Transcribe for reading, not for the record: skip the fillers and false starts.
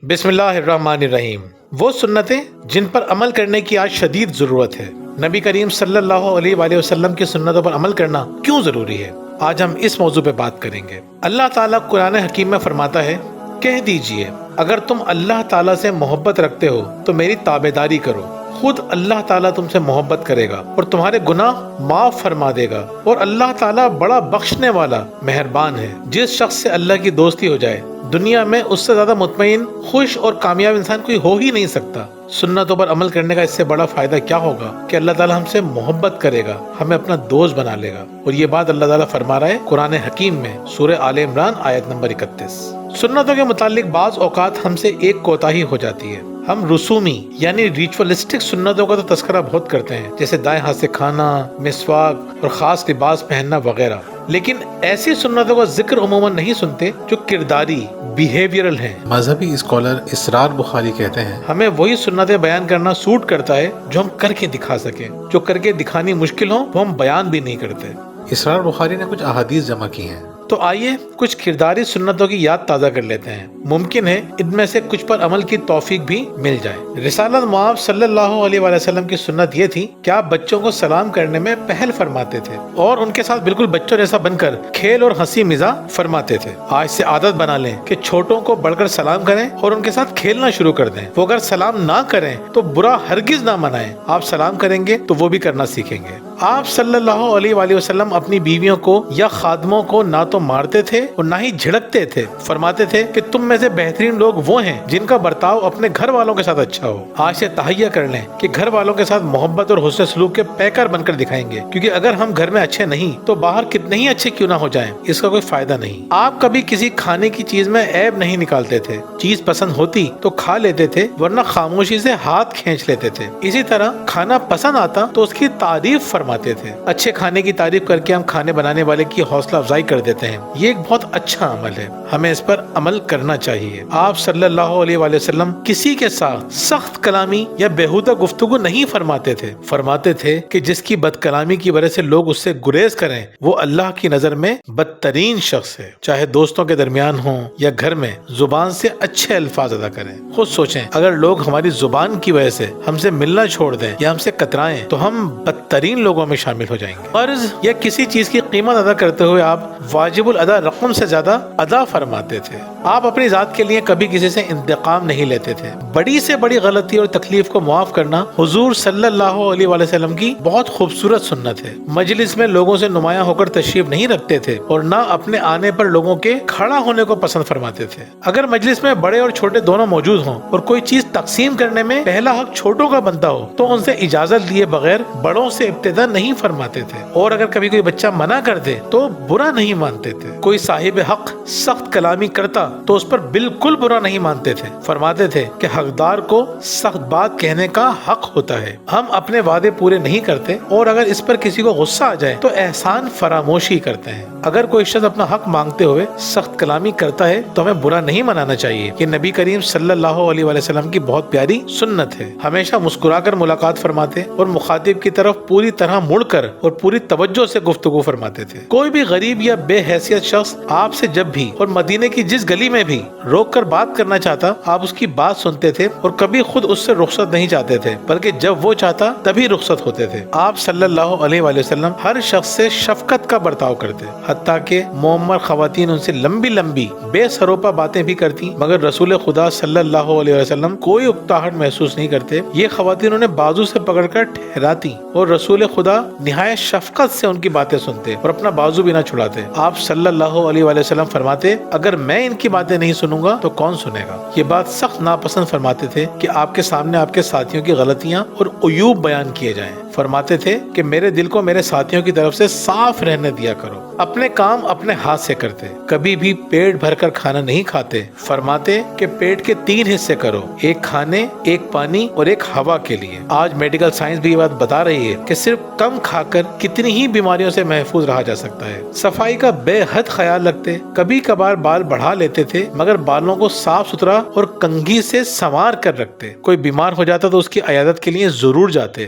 بسم اللہ الرحمن الرحیم۔ وہ سنتیں جن پر عمل کرنے کی آج شدید ضرورت ہے۔ نبی کریم صلی اللہ علیہ وآلہ وسلم کی سنتوں پر عمل کرنا کیوں ضروری ہے، آج ہم اس موضوع پہ بات کریں گے۔ اللہ تعالیٰ قرآن حکیم میں فرماتا ہے، کہہ دیجئے اگر تم اللہ تعالیٰ سے محبت رکھتے ہو تو میری تابعداری کرو، خود اللہ تعالیٰ تم سے محبت کرے گا اور تمہارے گناہ معاف فرما دے گا، اور اللہ تعالیٰ بڑا بخشنے والا مہربان ہے۔ جس شخص سے اللہ کی دوستی ہو جائے، دنیا میں اس سے زیادہ مطمئن، خوش اور کامیاب انسان کوئی ہو ہی نہیں سکتا۔ سنتوں پر عمل کرنے کا اس سے بڑا فائدہ کیا ہوگا کہ اللہ تعالیٰ ہم سے محبت کرے گا، ہمیں اپنا دوست بنا لے گا، اور یہ بات اللہ تعالیٰ فرما رہا ہے قرآن حکیم میں سورہ آل عمران آیت نمبر 31۔ سنتوں کے متعلق بعض اوقات ہم سے ایک کوتاہی ہو جاتی ہے۔ ہم رسومی یعنی ریچولسٹک سنتوں کا تو تذکرہ بہت کرتے ہیں، جیسے دائیں ہاتھ سے کھانا، مسواک اور خاص لباس پہننا وغیرہ، لیکن ایسی سنتوں کا ذکر عموماً نہیں سنتے جو کرداری بیہیویئرل ہیں۔ مذہبی اسکالر اسرار بخاری کہتے ہیں، ہمیں وہی سنتیں بیان کرنا سوٹ کرتا ہے جو ہم کر کے دکھا سکیں، جو کر کے دکھانی مشکل ہو وہ ہم بیان بھی نہیں کرتے۔ اسرار بخاری نے کچھ احادیث جمع کی ہیں۔ تو آئیے کچھ کرداری سنتوں کی یاد تازہ کر لیتے ہیں، ممکن ہے ان میں سے کچھ پر عمل کی توفیق بھی مل جائے۔ رسالت مآب صلی اللہ علیہ وآلہ وسلم کی سنت یہ تھی کہ آپ بچوں کو سلام کرنے میں پہل فرماتے تھے اور ان کے ساتھ بالکل بچوں جیسا بن کر کھیل اور ہنسی مزاح فرماتے تھے۔ آج سے عادت بنا لیں کہ چھوٹوں کو بڑھ کر سلام کریں اور ان کے ساتھ کھیلنا شروع کر دیں۔ وہ اگر سلام نہ کریں تو برا ہرگز نہ منائیں، آپ سلام کریں گے تو وہ بھی کرنا سیکھیں گے۔ آپ صلی اللہ علیہ وآلہ وسلم اپنی بیویوں کو یا خادموں کو نہ تو مارتے تھے اور نہ ہی جھڑکتے تھے۔ فرماتے تھے کہ تم میں سے بہترین لوگ وہ ہیں جن کا برتاؤ اپنے گھر والوں کے ساتھ اچھا ہو۔ آج سے تہیہ کر لیں کہ گھر والوں کے ساتھ محبت اور حسن سلوک کے پیکر بن کر دکھائیں گے، کیونکہ اگر ہم گھر میں اچھے نہیں تو باہر کتنے ہی اچھے کیوں نہ ہو جائیں، اس کا کوئی فائدہ نہیں۔ آپ کبھی کسی کھانے کی چیز میں عیب نہیں نکالتے تھے، چیز پسند ہوتی تو کھا لیتے تھے، ورنہ خاموشی سے ہاتھ کھینچ لیتے تھے۔ اسی طرح کھانا پسند آتا تو اس کی تعریف فرماتے تھے۔ اچھے کھانے کی تعریف کر کے ہم کھانے بنانے والے کی حوصلہ افزائی کر دیتے ہیں، یہ ایک بہت اچھا عمل ہے، ہمیں اس پر عمل کرنا چاہیے۔ آپ صلی اللہ علیہ وآلہ وسلم کسی کے ساتھ سخت کلامی یا بیہودہ گفتگو نہیں فرماتے تھے۔ فرماتے تھے کہ جس کی بد کلامی کی وجہ سے لوگ اس سے گریز کریں وہ اللہ کی نظر میں بدترین شخص ہے۔ چاہے دوستوں کے درمیان ہوں یا گھر میں، زبان سے اچھے الفاظ ادا کریں۔ خود سوچیں اگر لوگ ہماری زبان کی وجہ سے ہم سے ملنا چھوڑ دیں یا ہم سے کترائیں تو ہم بدترین لوگوں میں شامل ہو جائیں گے۔ قرض یا کسی چیز کی قیمت ادا کرتے ہوئے آپ واجب الادا رقم سے زیادہ ادا فرماتے تھے۔ آپ اپنی ذات کے لیے کبھی کسی سے انتقام نہیں لیتے تھے۔ بڑی سے بڑی غلطی اور تکلیف کو معاف کرنا حضور صلی اللہ علیہ وآلہ وسلم کی بہت خوبصورت سنت ہے۔ مجلس میں لوگوں سے نمایاں ہو کر تشریف نہیں رکھتے تھے اور نہ اپنے آنے پر لوگوں کے کھڑا ہونے کو پسند فرماتے تھے۔ اگر مجلس میں بڑے اور چھوٹے دونوں موجود ہوں اور کوئی چیز تقسیم کرنے میں پہلا حق چھوٹوں کا بنتا ہو تو ان سے اجازت لیے بغیر بڑوں سے ابتدا نہیں فرماتے تھے، اور اگر کبھی کوئی بچہ منع کر دے تو برا نہیں مانتے تھے۔ کوئی صاحب حق سخت کلامی کرتا تو اس پر بالکل برا نہیں مانتے تھے۔ فرماتے تھے کہ حقدار کو سخت بات کہنے کا حق ہوتا ہے۔ ہم اپنے وعدے پورے نہیں کرتے اور اگر اس پر کسی کو غصہ آ جائے تو احسان فراموشی کرتے ہیں۔ اگر کوئی شخص اپنا حق مانگتے ہوئے سخت کلامی کرتا ہے تو ہمیں برا نہیں منانا چاہیے۔ یہ نبی کریم صلی اللہ علیہ وآلہ وسلم کی بہت پیاری سنت ہے۔ ہمیشہ مسکرا کر ملاقات فرماتے اور مخاطب کی طرف پوری طرح مڑ کر اور پوری توجہ سے گفتگو فرماتے تھے۔ کوئی بھی غریب یا بے حیثیت شخص آپ سے جب بھی اور مدینے کی جس گلی میں بھی روک کر بات کرنا چاہتا، آپ اس کی بات سنتے تھے اور کبھی خود اس سے رخصت نہیں چاہتے تھے، بلکہ جب وہ چاہتا تبھی رخصت ہوتے تھے۔ آپ صلی اللہ علیہ وآلہ وسلم ہر شخص سے شفقت کا برتاؤ کرتے، حتیٰ کہ معمر خواتین ان سے لمبی لمبی بے سروپا باتیں بھی کرتی، مگر رسول خدا صلی اللہ علیہ وسلم کوئی اکتاہٹ محسوس نہیں کرتے۔ یہ خواتین انہیں بازو سے پکڑ کر ٹھہراتی اور رسول خدا نہایت شفقت سے ان کی باتیں سنتے اور اپنا بازو بھی نہ چھڑاتے۔ آپ صلی اللہ علیہ وآلہ وسلم فرماتے، اگر میں ان کی باتیں نہیں سنوں گا تو کون سنے گا؟ یہ بات سخت ناپسند فرماتے تھے کہ آپ کے سامنے آپ کے ساتھیوں کی غلطیاں اور عیوب بیان کیے جائیں۔ فرماتے تھے کہ میرے دل کو میرے ساتھیوں کی طرف سے صاف رہنے دیا کرو۔ اپنے کام اپنے ہاتھ سے کرتے، کبھی بھی پیٹ بھر کر کھانا نہیں کھاتے۔ فرماتے کہ پیٹ کے 3 حصے کرو، ایک کھانے، ایک پانی اور ایک ہوا کے لیے۔ آج میڈیکل سائنس بھی یہ بات بتا رہی ہے کہ صرف کم کھا کر کتنی ہی بیماریوں سے محفوظ رہا جا سکتا ہے۔ صفائی کا بے حد خیال رکھتے، کبھی کبھار بال بڑھا لیتے تھے مگر بالوں کو صاف ستھرا اور کنگھی سے سنوار کر رکھتے۔ کوئی بیمار ہو جاتا تو اس کی عیادت کے لیے ضرور جاتے۔